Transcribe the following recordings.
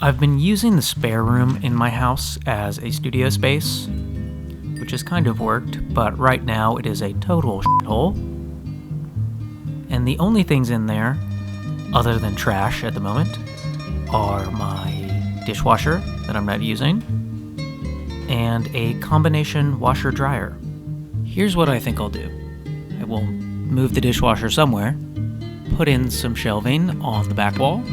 I've been using the spare room in my house as a studio space, which has kind of worked, but right now it is a total shithole. And the only things in there, other than trash at the moment, are my dishwasher that I'm not using, and a combination washer-dryer. Here's what I think I'll do. I will move the dishwasher somewhere, put in some shelving on the back wall,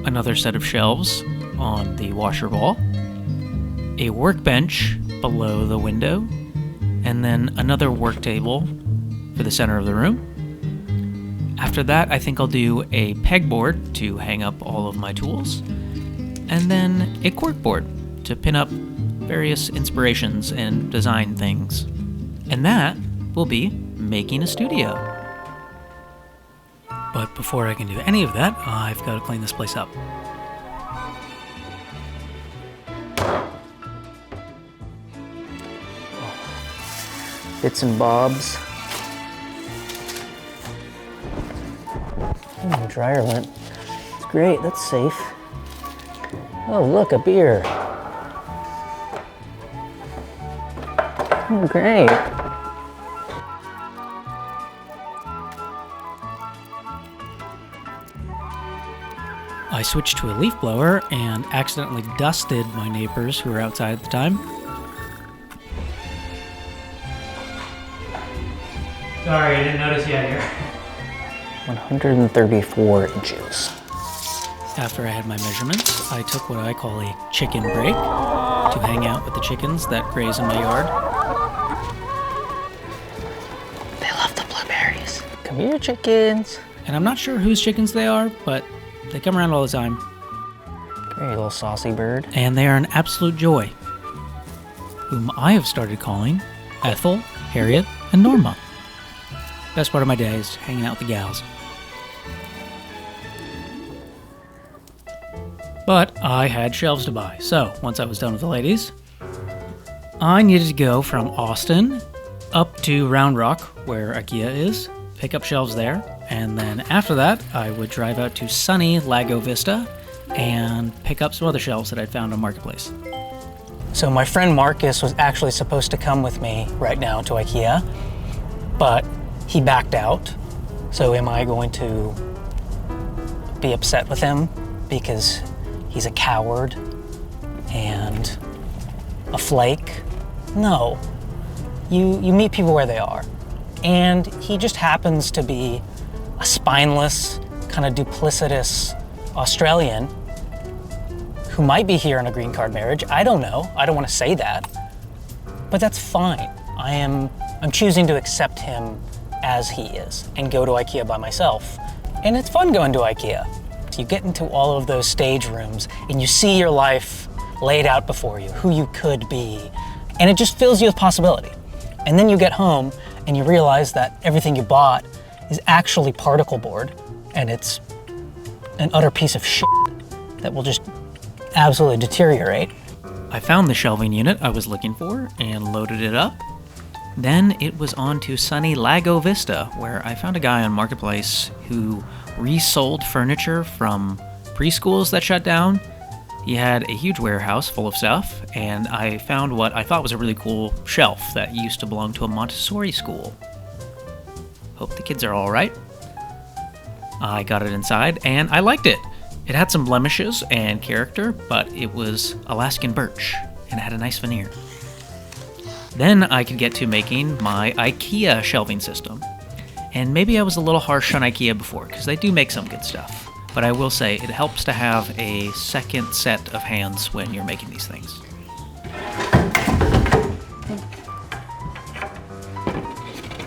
another set of shelves on the washer wall, a workbench below the window, and then another work table for the center of the room. After that, I think I'll do a pegboard to hang up all of my tools, and then a corkboard to pin up various inspirations and design things. And that will be making a studio. But before I can do any of that, I've got to clean this place up. Bits and bobs. Oh, the dryer went. It's great, that's safe. Oh, look, a beer. Oh, great. I switched to a leaf blower and accidentally dusted my neighbors who were outside at the time. Sorry, I didn't notice you out here. 134 inches. After I had my measurements, I took what I call a chicken break to hang out with the chickens that graze in my yard. They love the blueberries. Come here, chickens. And I'm not sure whose chickens they are, but they come around all the time. Very little saucy bird. And they are an absolute joy, whom I have started calling Ethel, Harriet, and Norma. Best part of my day is hanging out with the gals. But I had shelves to buy, so once I was done with the ladies, I needed to go from Austin up to Round Rock, where IKEA is, pick up shelves there, and then after that, I would drive out to sunny Lago Vista and pick up some other shelves that I'd found on Marketplace. So my friend Marcus was actually supposed to come with me right now to IKEA, but he backed out. So am I going to be upset with him because he's a coward and a flake? No. You meet people where they are. And he just happens to be a spineless, kind of duplicitous Australian who might be here in a green card marriage. I don't know. I don't want to say that. But that's fine. I'm choosing to accept him as he is and go to IKEA by myself. And it's fun going to IKEA. So you get into all of those stage rooms and you see your life laid out before you, who you could be, and it just fills you with possibility. And then you get home and you realize that everything you bought is actually particle board, and it's an utter piece of shit that will just absolutely deteriorate. I found the shelving unit I was looking for and loaded it up. Then it was on to sunny Lago Vista, where I found a guy on Marketplace who resold furniture from preschools that shut down. He had a huge warehouse full of stuff, and I found what I thought was a really cool shelf that used to belong to a Montessori school. Hope the kids are all right. I got it inside, and I liked it. It had some blemishes and character, but it was Alaskan birch, and it had a nice veneer. Then I could get to making my IKEA shelving system. And maybe I was a little harsh on IKEA before, because they do make some good stuff. But I will say, it helps to have a second set of hands when you're making these things.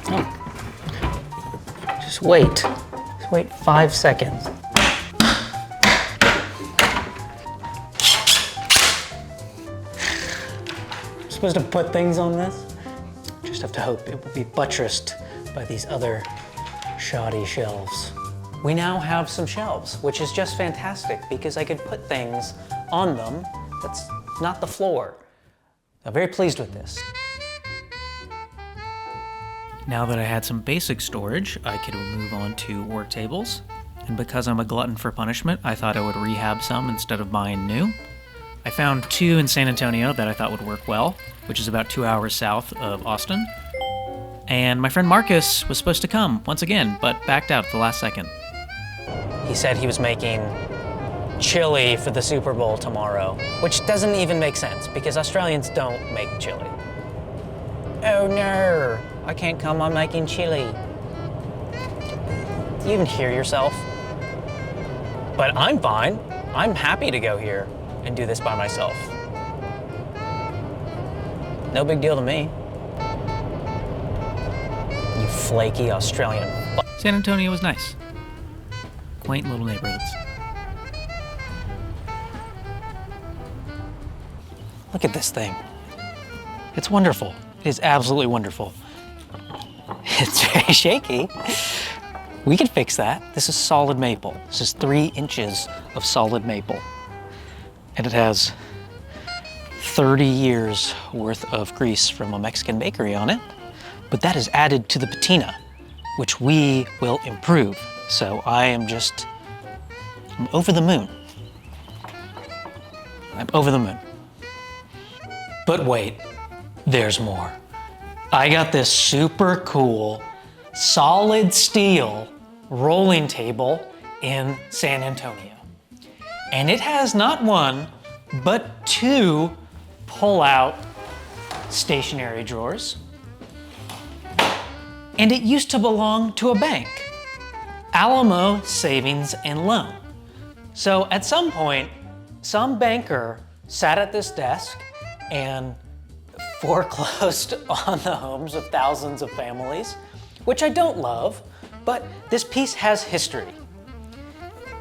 Oh. Just wait. Just wait 5 seconds. Supposed to put things on this. Just have to hope it will be buttressed by these other shoddy shelves. We now have some shelves, which is just fantastic because I could put things on them that's not the floor. I'm very pleased with this. Now that I had some basic storage, I could move on to work tables. And because I'm a glutton for punishment, I thought I would rehab some instead of buying new. I found 2 in San Antonio that I thought would work well, which is about 2 hours south of Austin. And my friend Marcus was supposed to come once again, but backed out at the last second. He said he was making chili for the Super Bowl tomorrow, which doesn't even make sense because Australians don't make chili. Oh no, I can't come, I'm making chili. Do you even hear yourself? But I'm fine. I'm happy to go here and do this by myself. No big deal to me. You flaky Australian. San Antonio was nice. Quaint little neighborhoods. Look at this thing. It's wonderful. It is absolutely wonderful. It's very shaky. We can fix that. This is solid maple. This is 3 inches of solid maple. And it has 30 years worth of grease from a Mexican bakery on it. But that is added to the patina, which we will improve. So I'm over the moon. I'm over the moon. But wait, there's more. I got this super cool solid steel rolling table in San Antonio. And it has not 1, but 2 pull-out stationary drawers. And it used to belong to a bank, Alamo Savings and Loan. So at some point, some banker sat at this desk and foreclosed on the homes of thousands of families, which I don't love, but this piece has history.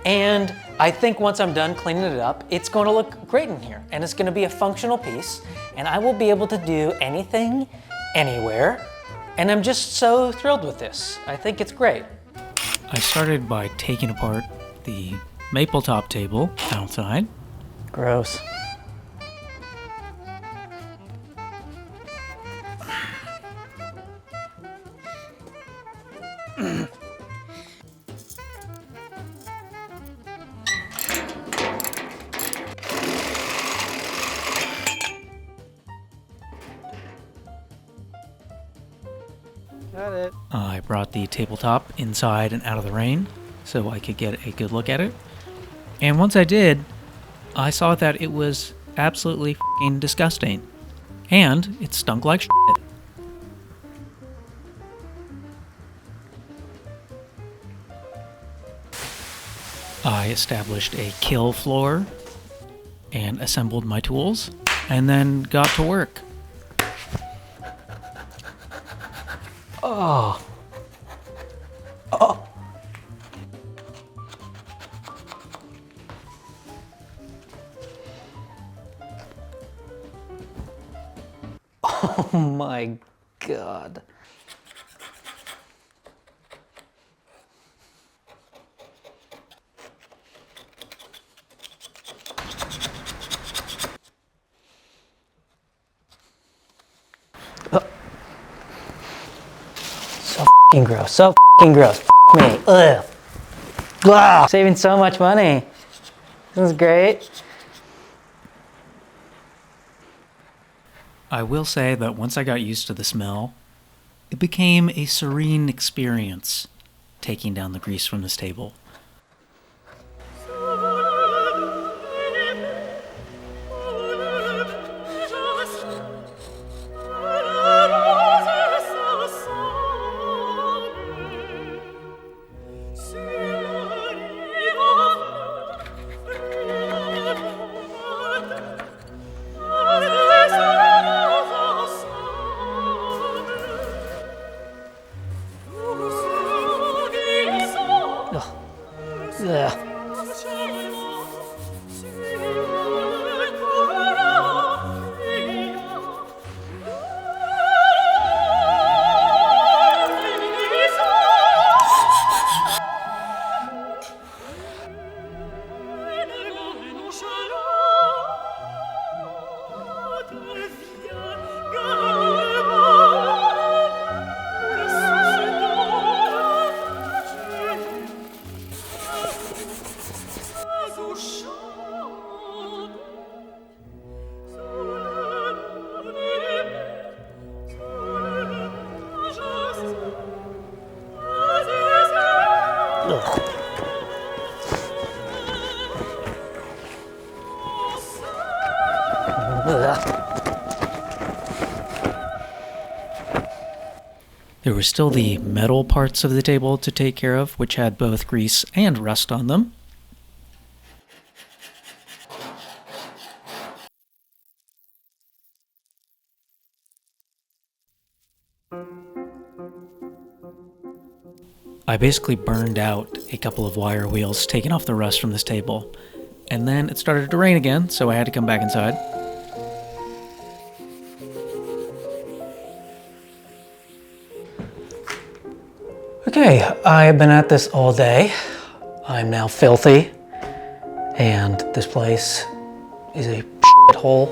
And I think once I'm done cleaning it up, it's going to look great in here, and it's going to be a functional piece, and I will be able to do anything, anywhere, and I'm just so thrilled with this. I think it's great. I started by taking apart the maple top table outside. Gross. Got it. I brought the tabletop inside and out of the rain so I could get a good look at it. And once I did, I saw that it was absolutely f***ing disgusting. And it stunk like shit. I established a kill floor and assembled my tools and then got to work. Oh. Oh. Oh my God. So f***ing gross. So f***ing gross. F*** me. Ugh. Blah. Saving so much money. This is great. I will say that once I got used to the smell, it became a serene experience taking down the grease from this table. Ugh. There were still the metal parts of the table to take care of, which had both grease and rust on them. I basically burned out a couple of wire wheels, taking off the rust from this table. And then it started to rain again, so I had to come back inside. Okay, I've been at this all day. I'm now filthy, and this place is a shithole.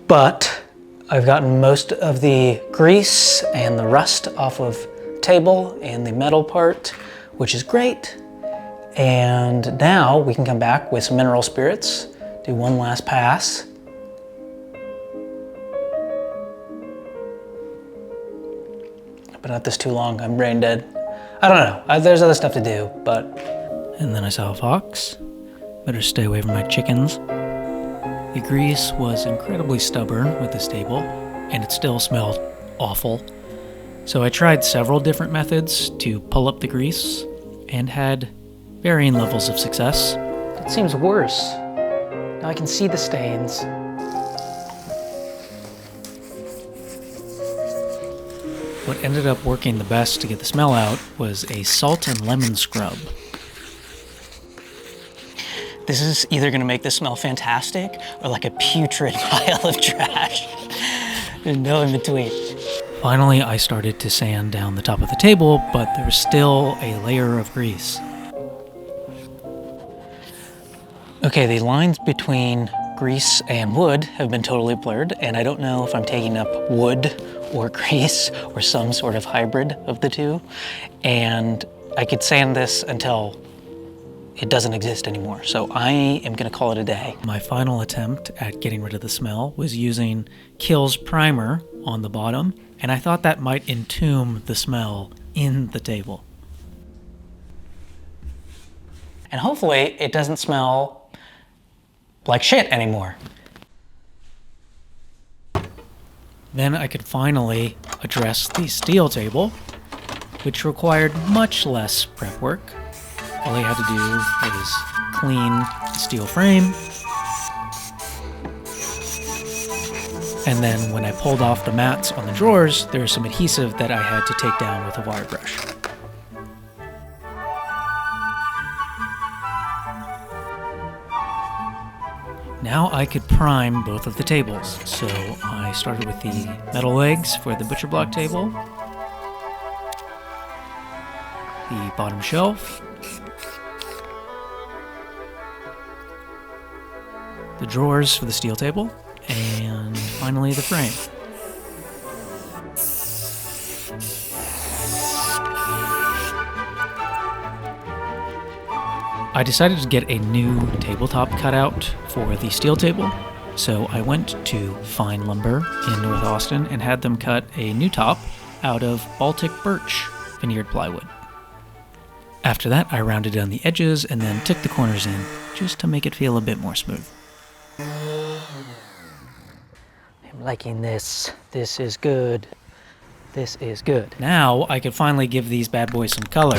But I've gotten most of the grease and the rust off of the table and the metal part, which is great. And now we can come back with some mineral spirits, do one last pass. I've been at this too long, I'm brain dead. I don't know, there's other stuff to do, but... And then I saw a fox. Better stay away from my chickens. The grease was incredibly stubborn with this table, and it still smelled awful. So I tried several different methods to pull up the grease, and had varying levels of success. It seems worse. Now I can see the stains. What ended up working the best to get the smell out was a salt and lemon scrub. This is either gonna make this smell fantastic or like a putrid pile of trash. There's no in between. Finally, I started to sand down the top of the table, but there was still a layer of grease. Okay, the lines between grease and wood have been totally blurred, and I don't know if I'm taking up wood or grease or some sort of hybrid of the two. And I could sand this until it doesn't exist anymore. So I am gonna call it a day. My final attempt at getting rid of the smell was using Kiehl's primer on the bottom, and I thought that might entomb the smell in the table. And hopefully it doesn't smell like shit anymore. Then I could finally address the steel table, which required much less prep work. All I had to do was clean the steel frame, and then when I pulled off the mats on the drawers, there was some adhesive that I had to take down with a wire brush. Now I could prime both of the tables. So I started with the metal legs for the butcher block table, the bottom shelf, the drawers for the steel table, and finally the frame. I decided to get a new tabletop cutout for the steel table, so I went to Fine Lumber in North Austin and had them cut a new top out of Baltic birch veneered plywood. After that, I rounded down the edges and then took the corners in just to make it feel a bit more smooth. I'm liking this. This is good. This is good. Now I could finally give these bad boys some color.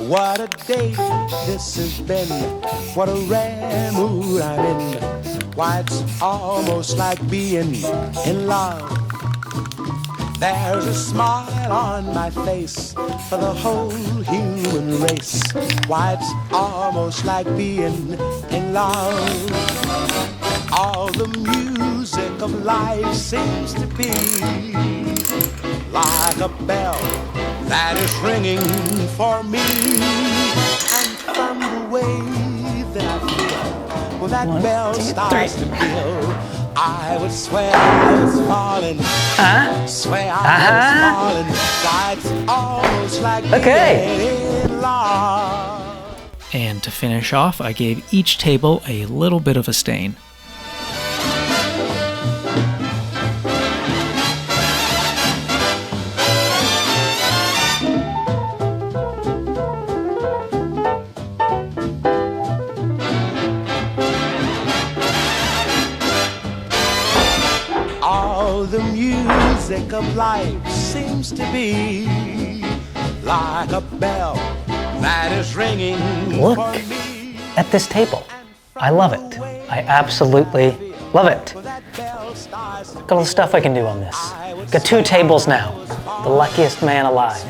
What a day this has been, what a rare mood I'm in. Why, it's almost like being in love. There's a smile on my face for the whole human race. Why, it's almost like being in love. All the music of life seems to be like a bell that is ringing for me. And from the way that I feel, when that bell starts to peal, I would swear I was falling. Swear I was falling. Why, it's almost like being in love. And to finish off, I gave each table a little bit of a stain. music of life seems to be like a bell that is ringing Look for me. at this table. I love it. I absolutely love it. Look at all the stuff I can do on this. Got 2 tables now. The luckiest man alive.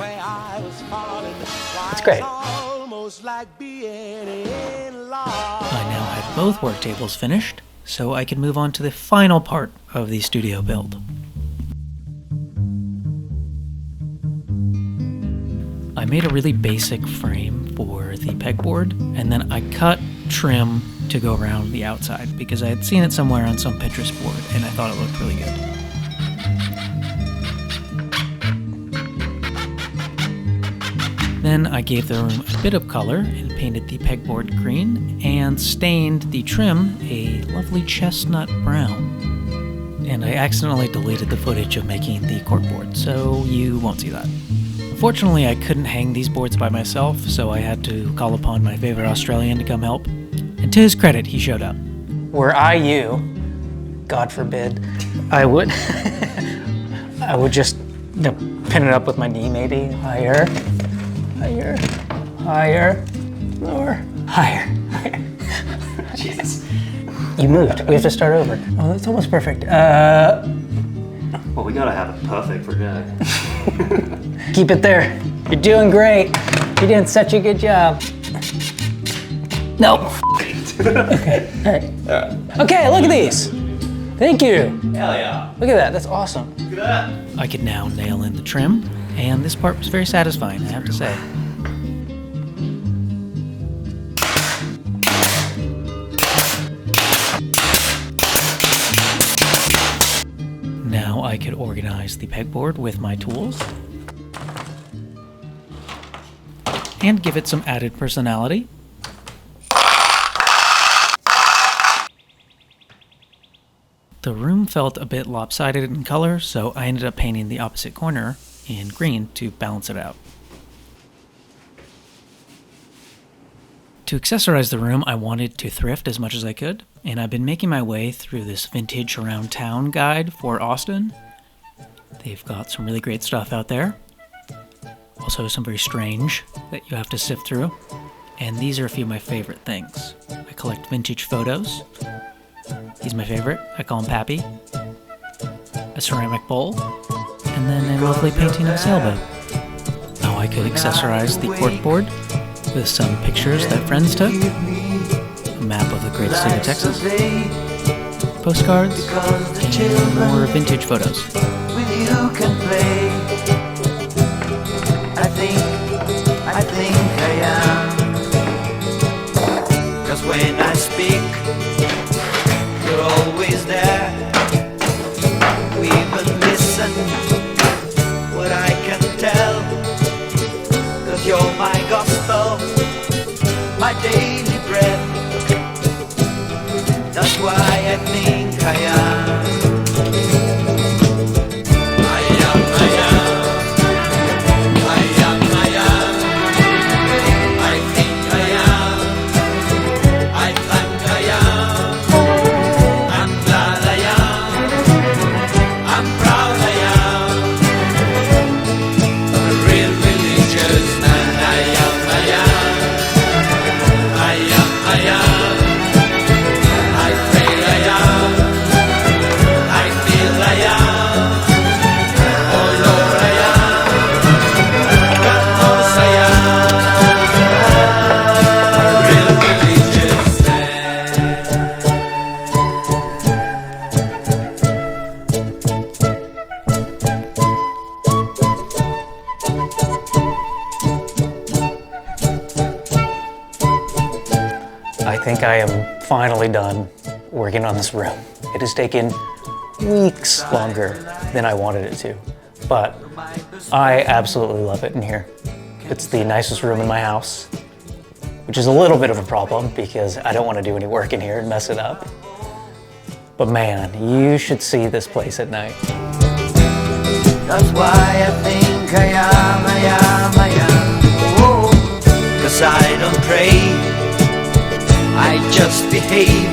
It's great. I now have both work tables finished, so I can move on to the final part of the studio build. I made a really basic frame for the pegboard, and then I cut trim to go around the outside because I had seen it somewhere on some Pinterest board and I thought it looked really good. Then I gave the room a bit of color and painted the pegboard green and stained the trim a lovely chestnut brown. And I accidentally deleted the footage of making the corkboard, so you won't see that. Unfortunately, I couldn't hang these boards by myself, so I had to call upon my favorite Australian to come help. And to his credit, he showed up. Were I you, God forbid, I would I would just pin it up with my knee maybe. Higher, higher, higher, lower, higher, higher. Jesus. You moved. We have to start over. Oh, that's almost perfect. Well, we gotta have it perfect for Jack. Keep it there. You're doing great. You're doing such a good job. No. Okay, all right. Okay, look at these. Thank you. Hell yeah. Look at that, that's awesome. Look at that. I could now nail in the trim, and this part was very satisfying, I have to say. Now I could organize the pegboard with my tools and give it some added personality. The room felt a bit lopsided in color, so I ended up painting the opposite corner in green to balance it out. To accessorize the room, I wanted to thrift as much as I could, and I've been making my way through this vintage around town guide for Austin. They've got some really great stuff out there. Also some very strange that you have to sift through. And these are a few of my favorite things. I collect vintage photos. He's my favorite. I call him Pappy. A ceramic bowl. And then a lovely painting of a sailboat. Now I could accessorize the corkboard with some pictures that friends took. A map of the great state of Texas. Postcards. And more vintage photos. I think I am. 'Cause when I speak, you're always there. You even listen what I can tell. 'Cause you're my gospel, my daily bread. That's why I think I am. I think I am finally done working on this room. It has taken weeks longer than I wanted it to, but I absolutely love it in here. It's the nicest room in my house, which is a little bit of a problem because I don't want to do any work in here and mess it up. But man, you should see this place at night. That's why I think I am. Oh, 'cause I don't pray, I just behave.